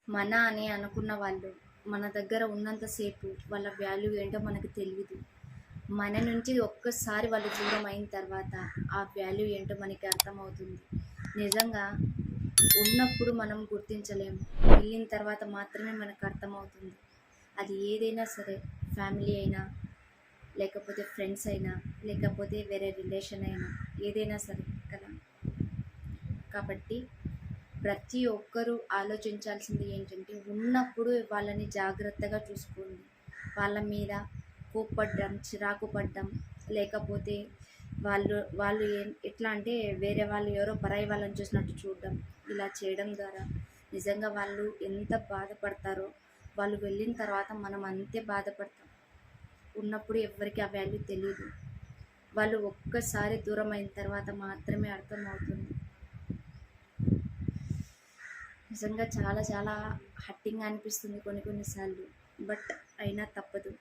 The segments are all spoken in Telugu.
మన అని అనుకున్న వాళ్ళు మన దగ్గర ఉన్నంతసేపు వాళ్ళ వాల్యూ ఏంటో మనకు తెలియదు. మన నుంచి ఒక్కసారి వాళ్ళు దూరం అయిన తర్వాత ఆ వాల్యూ ఏంటో మనకి అర్థమవుతుంది. నిజంగా ఉన్నప్పుడు మనం గుర్తించలేము, వెళ్ళిన తర్వాత మాత్రమే మనకు అర్థమవుతుంది. అది ఏదైనా సరే, ఫ్యామిలీ అయినా, లేకపోతే ఫ్రెండ్స్ అయినా, లేకపోతే వేరే రిలేషన్ అయినా, ఏదైనా సరే కదా. కాబట్టి ప్రతి ఒక్కరూ ఆలోచించాల్సింది ఏంటంటే, ఉన్నప్పుడు వాళ్ళని జాగ్రత్తగా చూసుకోండి. వాళ్ళ మీద కోప్పడ్డం, చిరాకు పడ్డం, లేకపోతే వాళ్ళు వాళ్ళు ఎట్లా అంటే వేరే వాళ్ళు ఎవరో పరాయి వాళ్ళని చూసినట్టు చూడడం, ఇలా చేయడం ద్వారా నిజంగా వాళ్ళు ఎంత బాధపడతారో, వాళ్ళు వెళ్ళిన తర్వాత మనం అంతే బాధపడతాం. ఉన్నప్పుడు ఎవరికి ఆ వాల్యూ తెలియదు. వాళ్ళు ఒక్కసారి దూరం అయిన తర్వాత మాత్రమే అర్థమవుతుంది. నిజంగా చాలా చాలా హట్టింగ్ అనిపిస్తుంది కొన్నిసార్లు, బట్ అయినా తప్పదు.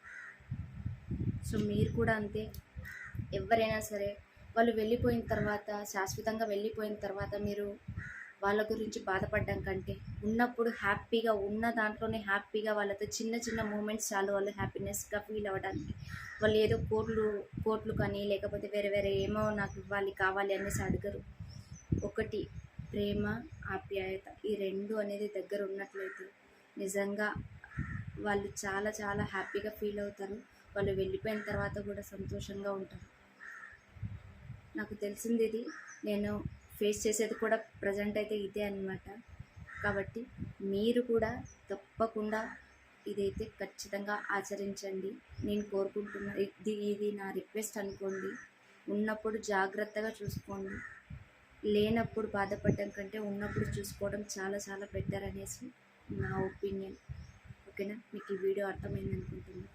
సో మీరు కూడా అంతే. ఎవరైనా సరే వాళ్ళు వెళ్ళిపోయిన తర్వాత, శాశ్వతంగా వెళ్ళిపోయిన తర్వాత మీరు వాళ్ళ గురించి బాధపడడం కంటే, ఉన్నప్పుడు హ్యాపీగా ఉన్న దాంట్లోనే హ్యాపీగా వాళ్ళతో చిన్న చిన్న మూమెంట్స్ చాలు వాళ్ళు హ్యాపీనెస్గా ఫీల్ అవ్వడానికి. వాళ్ళు ఏదో కోట్లు కానీ, లేకపోతే వేరే వేరే ఏమో నాకు ఇవ్వాలి కావాలి అనేసి అడగరు. ఒకటి ప్రేమ, ఆప్యాయత, ఈ రెండు అనేది దగ్గర ఉన్నట్లయితే నిజంగా వాళ్ళు చాలా చాలా హ్యాపీగా ఫీల్ అవుతారు. వాళ్ళు వెళ్ళిపోయిన తర్వాత కూడా సంతోషంగా ఉంటారు. నాకు తెలిసింది ఇది, నేను ఫేస్ చేసేది కూడా ప్రజెంట్ అయితే ఇదే అన్నమాట. కాబట్టి మీరు కూడా తప్పకుండా ఇదైతే ఖచ్చితంగా ఆచరించండి. నేను కోరుకుంటున్న ఇది నా రిక్వెస్ట్ అనుకోండి. ఉన్నప్పుడు జాగ్రత్తగా చూసుకోండి. లేనప్పుడు బాధపడడం కంటే ఉన్నప్పుడు చూసుకోవడం చాలా చాలా బెటర్ అనేసి నా ఒపీనియన్. ఓకేనా? మీకు ఈ వీడియో అర్థమైంది అనుకుంటున్నాను.